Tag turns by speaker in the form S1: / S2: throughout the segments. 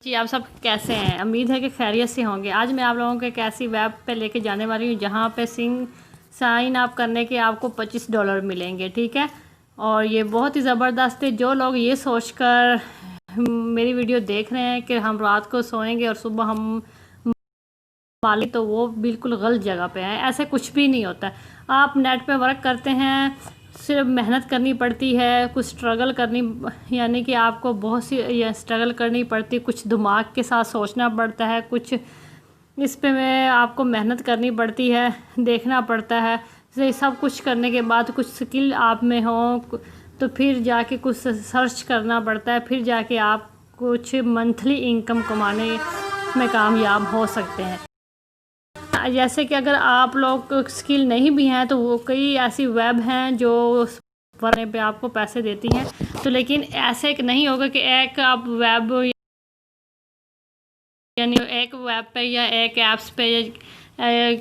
S1: जी, आप सब कैसे हैं? उम्मीद है कि खैरियत से होंगे। आज मैं आप लोगों को एक ऐसी वेब पे लेके जाने वाली हूँ जहाँ पे साइन अप करने के आपको $25 मिलेंगे, ठीक है। और ये बहुत ही ज़बरदस्त है। जो लोग ये सोचकर मेरी वीडियो देख रहे हैं कि हम रात को सोएंगे और सुबह हम मालिक, तो वो बिल्कुल गलत जगह पे हैं। ऐसे कुछ भी नहीं होता है। आप नेट पे वर्क करते हैं, सिर्फ मेहनत करनी पड़ती है, कुछ स्ट्रगल करनी, यानी कि आपको बहुत सी स्ट्रगल करनी पड़ती है, कुछ दिमाग के साथ सोचना पड़ता है, कुछ इस पे में आपको मेहनत करनी पड़ती है, देखना पड़ता है। ये सब कुछ करने के बाद कुछ स्किल आप में हो तो फिर जाके कुछ सर्च करना पड़ता है, फिर जाके आप कुछ मंथली इनकम कमाने में कामयाब हो सकते हैं। जैसे कि अगर आप लोग स्किल नहीं भी हैं तो वो कई ऐसी वेब हैं जो भरने पे आपको पैसे देती हैं। तो लेकिन ऐसे नहीं होगा कि एक आप वेब यानी एक वेब पे या एक ऐप्स पे या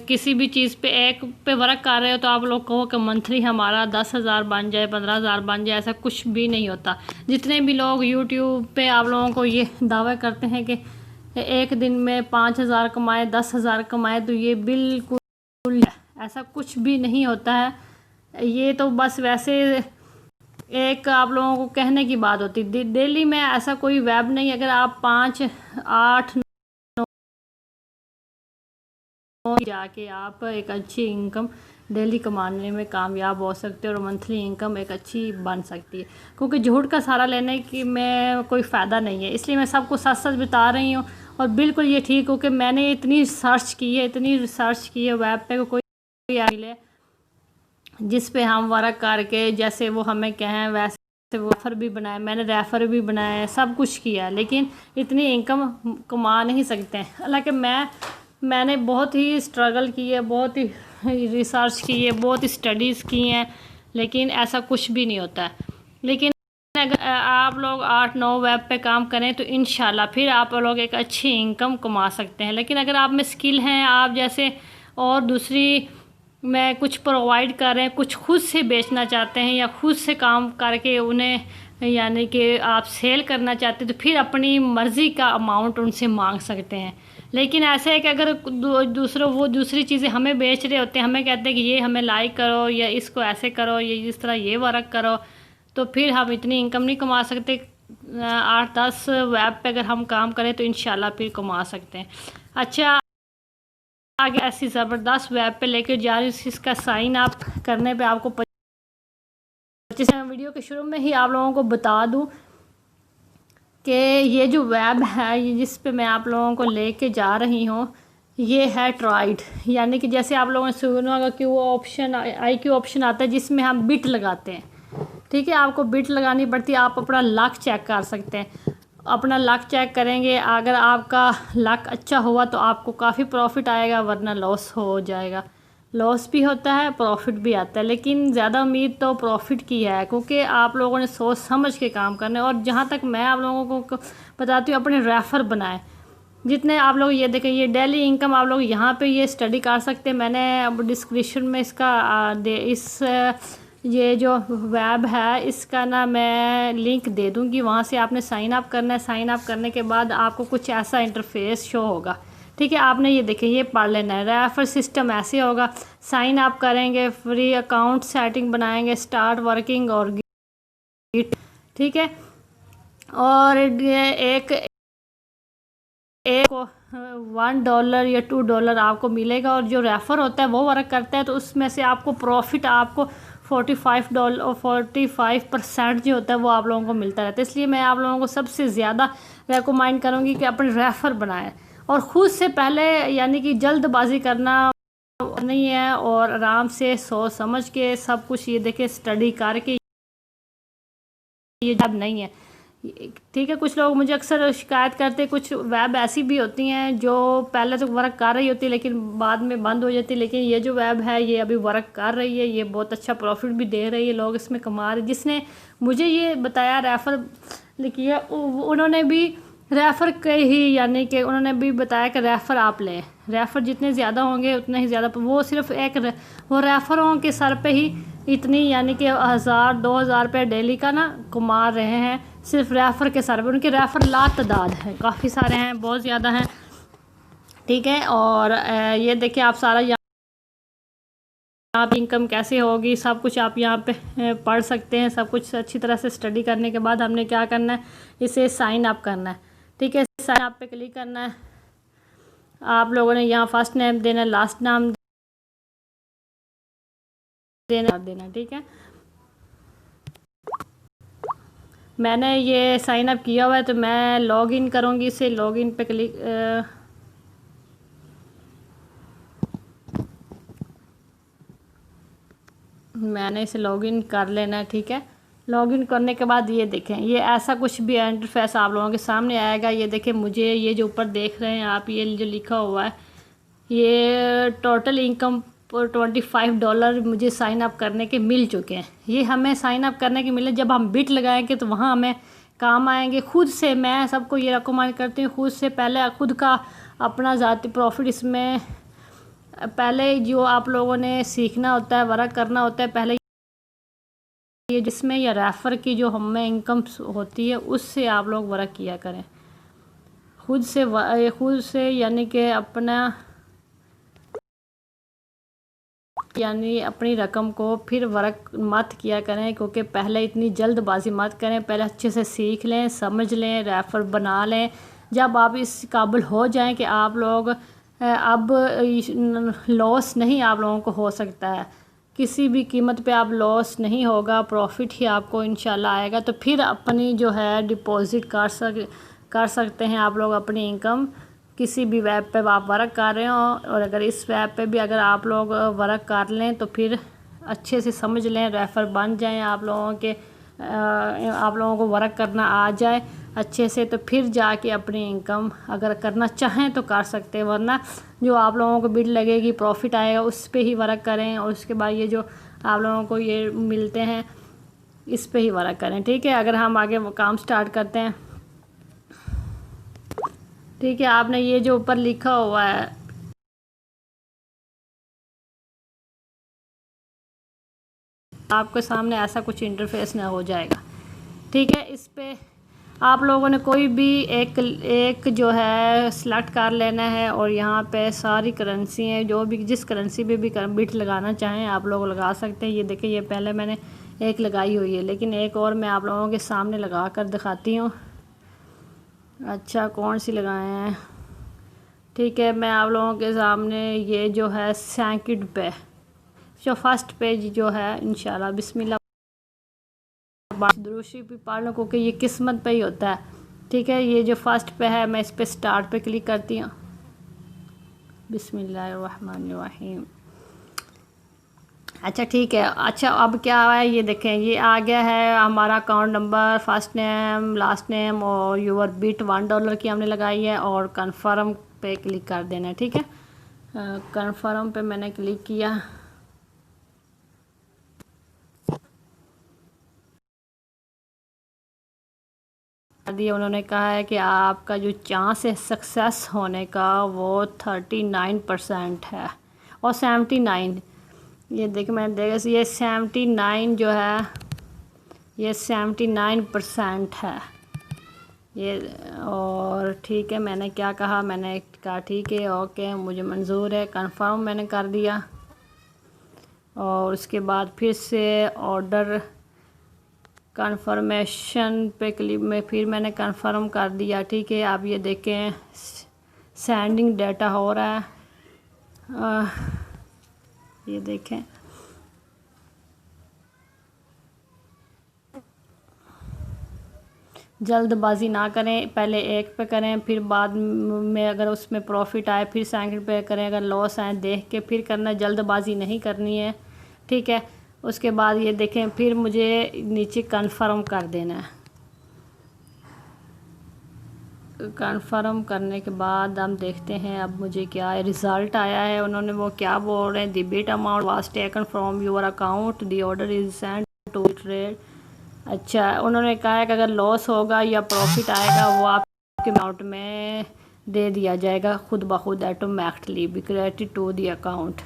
S1: किसी भी चीज़ पे एक पे वर्क कर रहे हो तो आप लोग कहो कि मंथली हमारा 10,000 बन जाए, 15,000 बन जाए, ऐसा कुछ भी नहीं होता। जितने भी लोग यूट्यूब पे आप लोगों को ये दावा करते हैं कि एक दिन में 5,000 कमाए, 10,000 कमाए, तो ये बिल्कुल ऐसा कुछ भी नहीं होता है। ये तो बस वैसे एक आप लोगों को कहने की बात होती है। डेली में ऐसा कोई वेब नहीं। अगर आप 5, 8 जाके आप एक अच्छी इनकम डेली कमाने में कामयाब हो सकते हो और मंथली इनकम एक अच्छी बन सकती है। क्योंकि झूठ का सहारा लेने की में कोई फ़ायदा नहीं है, इसलिए मैं सबको सच सच बता रही हूँ। और बिल्कुल ये ठीक हो कि मैंने इतनी रिसर्च की है वेब पे कोई आइले जिस पे हम वर्क करके जैसे वो हमें कहें वैसे वो रेफ़र भी बनाए, मैंने रेफ़र भी बनाया, सब कुछ किया, लेकिन इतनी इनकम कमा नहीं सकते हैं। हालांकि मैंने बहुत ही स्ट्रगल की है, बहुत ही रिसर्च की है, बहुत ही स्टडीज़ की हैं, लेकिन ऐसा कुछ भी नहीं होता है। लेकिन अगर आप लोग 8-9 वेब पे काम करें तो इंशाल्लाह फिर आप लोग एक अच्छी इनकम कमा सकते हैं। लेकिन अगर आप में स्किल हैं, आप जैसे और दूसरी में कुछ प्रोवाइड कर रहे हैं, कुछ खुद से बेचना चाहते हैं या खुद से काम करके उन्हें यानी कि आप सेल करना चाहते हैं, तो फिर अपनी मर्ज़ी का अमाउंट उनसे मांग सकते हैं। लेकिन ऐसा है कि अगर वो दूसरी चीज़ें हमें बेच रहे होते हैं, हमें कहते हैं कि ये हमें लाइक करो या इसको ऐसे करो या इस तरह ये वर्क करो, तो फिर हम इतनी इनकम नहीं कमा सकते। 8-10 वेब पे अगर हम काम करें तो इंशाल्लाह फिर कमा सकते हैं। अच्छा, आगे ऐसी ज़बरदस्त वेब पे लेके जा रही हूँ, इसका साइन अप करने पे आपको 25। वीडियो के शुरू में ही आप लोगों को बता दूँ कि ये जो वेब है जिस पे मैं आप लोगों को लेके जा रही हूँ, ये है ट्राइड। यानी कि जैसे आप लोगों ने सुना होगा कि वो ऑप्शन IQ ऑप्शन आता है जिसमें हम बिट लगाते हैं, ठीक है। आपको बिट लगानी पड़ती है, आप अपना लक चेक कर सकते हैं। अपना लक चेक करेंगे, अगर आपका लक अच्छा हुआ तो आपको काफ़ी प्रॉफिट आएगा, वरना लॉस हो जाएगा। लॉस भी होता है, प्रॉफिट भी आता है, लेकिन ज़्यादा उम्मीद तो प्रॉफिट की है, क्योंकि आप लोगों ने सोच समझ के काम करना है। और जहाँ तक मैं आप लोगों को बताती हूँ, अपने रेफ़र बनाएं। जितने आप लोग ये देखें, ये डेली इनकम आप लोग यहाँ पे ये स्टडी कर सकते हैं। मैंने अब डिस्क्रिप्शन में इसका ये जो वेब है इसका ना मैं लिंक दे दूँगी, वहाँ से आपने साइन अप करना है। साइन अप करने के बाद आपको कुछ ऐसा इंटरफेस शो होगा, ठीक है। आपने ये देखिए, ये पढ़ लेना है। रेफर सिस्टम ऐसे होगा, साइन अप करेंगे, फ्री अकाउंट सेटिंग बनाएंगे, स्टार्ट वर्किंग और गिट, ठीक है। और एक $1 या $2 आपको मिलेगा। और जो रेफ़र होता है वो वर्क करता है तो उसमें से आपको प्रॉफिट आपको $45% जो होता है वो आप लोगों को मिलता रहता है। इसलिए मैं आप लोगों को सबसे ज़्यादा रेकमेंड करूँगी कि अपने रेफ़र बनाएं और ख़ुद से पहले, यानी कि जल्दबाजी करना नहीं है, और आराम से सोच समझ के सब कुछ ये देखे स्टडी करके, ये जब नहीं है, ठीक है। कुछ लोग मुझे अक्सर शिकायत करते हैं, कुछ वेब ऐसी भी होती हैं जो पहले तो वर्क कर रही होती है लेकिन बाद में बंद हो जाती है। लेकिन ये जो वेब है ये अभी वर्क कर रही है, ये बहुत अच्छा प्रॉफिट भी दे रही है, लोग इसमें कमा रहे। जिसने मुझे ये बताया रेफ़र किया, उन्होंने भी रेफ़र के ही, यानी कि उन्होंने भी बताया कि रेफ़र आप लें, रेफ़र जितने ज़्यादा होंगे उतने ही ज़्यादा। वो सिर्फ वो रेफ़रों के सर पे ही इतनी, यानी कि 1,000-2,000 रुपये डेली का ना कमा रहे हैं। सिर्फ रेफ़र के सारे, उनके रेफ़र लातादाद हैं, काफ़ी सारे हैं, बहुत ज़्यादा हैं, ठीक है। और ये देखिए आप सारा यहाँ पे इनकम कैसे होगी सब कुछ आप यहाँ पे पढ़ सकते हैं। सब कुछ अच्छी तरह से स्टडी करने के बाद हमने क्या करना है, इसे साइन अप करना है, ठीक है। साइन अप पे क्लिक करना है। आप लोगों ने यहाँ फर्स्ट नेम देना, लास्ट नाम देना, ठीक है। मैंने ये साइन अप किया हुआ है तो मैं लॉग इन करूँगी, इसे लॉग इन पे क्लिक मैंने इसे लॉगिन कर लेना है, ठीक है। लॉगिन करने के बाद ये देखें, ये ऐसा कुछ भी इंटरफेस आप लोगों के सामने आएगा। ये देखें, मुझे ये जो ऊपर देख रहे हैं आप, ये जो लिखा हुआ है, ये टोटल इनकम $25 मुझे साइन अप करने के मिल चुके हैं। ये हमें साइन अप करने के मिले, जब हम बिट लगाएंगे तो वहाँ हमें काम आएंगे। खुद से मैं सबको ये रिकमेंड करती हूँ, खुद से पहले खुद का अपना ज़ाती प्रॉफिट इसमें पहले जो आप लोगों ने सीखना होता है, वर्क करना होता है, पहले ये जिसमें या रेफ़र की जो हमें इनकम होती है उससे आप लोग वर्क किया करें। खुद से यानी कि अपनी रकम को फिर वर्क मत किया करें, क्योंकि पहले इतनी जल्दबाजी मत करें। पहले अच्छे से सीख लें, समझ लें, रेफ़र बना लें। जब आप इस काबिल हो जाएं कि आप लोग अब लॉस नहीं आप लोगों को हो सकता है, किसी भी कीमत पे आप लॉस नहीं होगा, प्रॉफिट ही आपको इंशाल्लाह आएगा। तो फिर अपनी जो है डिपॉज़िट कर सकते हैं आप लोग अपनी इनकम। किसी भी वेब पे आप वर्क कर रहे हो, और अगर इस वेब पे भी अगर आप लोग वर्क कर लें तो फिर अच्छे से समझ लें, रेफ़र बन जाएं, आप लोगों को वर्क करना आ जाए अच्छे से, तो फिर जाके अपनी इनकम अगर करना चाहें तो कर सकते हैं। वरना जो आप लोगों को बिल लगेगी, प्रॉफिट आएगा, उस पे ही वर्क करें। और उसके बाद ये जो आप लोगों को ये मिलते हैं इस पे ही वर्क करें, ठीक है। अगर हम आगे वो काम स्टार्ट करते हैं, ठीक है। आपने ये जो ऊपर लिखा हुआ है, आपके सामने ऐसा कुछ इंटरफेस ना हो जाएगा, ठीक है। इस पे आप लोगों ने कोई भी एक जो है सिलेक्ट कर लेना है, और यहाँ पे सारी करेंसी हैं, जो भी जिस करेंसी पे भी बिट लगाना चाहें आप लोग लगा सकते हैं। ये देखिए, ये पहले मैंने एक लगाई हुई है, लेकिन एक और मैं आप लोगों के सामने लगा कर दिखाती हूँ। अच्छा, कौन सी लगाए हैं, ठीक है। मैं आप लोगों के सामने ये जो है सैंकिड पे जो फर्स्ट पेज जो है, इंशाल्लाह बिस्मिल्लाह दुरूशी भी पढ़ लो, क्योंकि ये किस्मत पे ही होता है, ठीक है। ये जो फर्स्ट पे है, मैं इस पे स्टार्ट पे क्लिक करती हूँ। बिस्मिल्लाहिर्रहमानिर्रहीम। अच्छा, ठीक है। अच्छा, अब क्या है, ये देखें, ये आ गया है हमारा account number, first name, last name, और यूर बिट $1 की हमने लगाई है, और कन्फर्म पे क्लिक कर देना है, ठीक है। कन्फर्म पे मैंने क्लिक किया। दिया, उन्होंने कहा है कि आपका जो चांस है सक्सेस होने का वो 39% है, और 79, ये देखिए मैंने देखा, ये 79 जो है, ये 79% है ये। और ठीक है, मैंने क्या कहा, मैंने कहा ठीक है, ओके, मुझे मंजूर है, कंफर्म मैंने कर दिया। और उसके बाद फिर से ऑर्डर कन्फर्मेशन पे क्लिक में फिर मैंने कंफर्म कर दिया, ठीक है। आप ये देखें, सेंडिंग डाटा हो रहा है, ये देखें, जल्दबाजी ना करें, पहले एक पे करें, फिर बाद में अगर उसमें प्रॉफिट आए फिर सेकंड पे करें, अगर लॉस आए देख के फिर करना, जल्दबाजी नहीं करनी है, ठीक है। उसके बाद ये देखें, फिर मुझे नीचे कंफर्म कर देना है। कंफर्म करने के बाद हम देखते हैं अब मुझे क्या है, रिज़ल्ट आया है। उन्होंने वो क्या बोल रहे हैं, debit amount was taken from your account, the order is send to trade. अच्छा, उन्होंने कहा है कि अगर लॉस होगा या प्रॉफिट आएगा वो आपके अकाउंट में दे दिया जाएगा खुद ब खुद, automatically be credit to the account.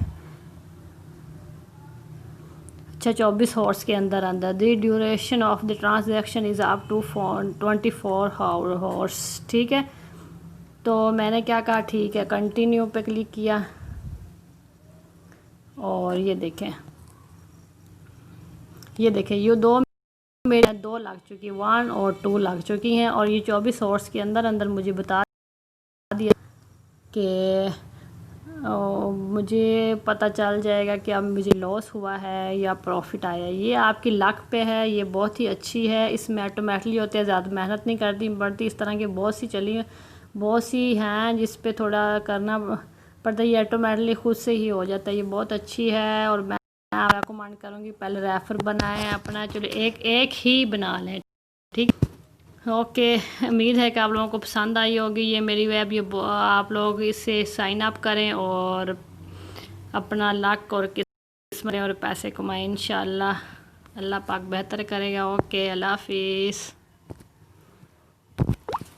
S1: अच्छा 24 हॉर्स के अंदर अंदर। The duration of the transaction is up to 24 hours. ठीक है, तो मैंने क्या कहा, ठीक है, कंटिन्यू पे क्लिक किया और ये देखें ये दो मेरे 2 लग चुकी, 1 और 2 लग चुकी हैं, और ये 24 हॉर्स के अंदर अंदर मुझे बता दिया कि मुझे पता चल जाएगा कि अब मुझे लॉस हुआ है या प्रॉफिट आया है। ये आपकी लक पे है, ये बहुत ही अच्छी है। इसमें ऑटोमेटिकली होते हैं, ज़्यादा मेहनत नहीं करती पड़ती। इस तरह की बहुत सी हैं जिस पे थोड़ा करना पड़ता है, ये ऑटोमेटिकली खुद से ही हो जाता है। ये बहुत अच्छी है और मैं आपको रिकमेंड करूँगी पहले रेफर बनाएं अपना। चलो एक ही बना लें, ठीक। ओके, उम्मीद है कि आप लोगों को पसंद आई होगी ये मेरी वेब। ये आप लोग इससे साइन अप करें और अपना लक और किस्मत और पैसे कमाएं इंशाल्लाह। अल्लाह पाक बेहतर करेगा। ओके, अल्लाह हाफिज़।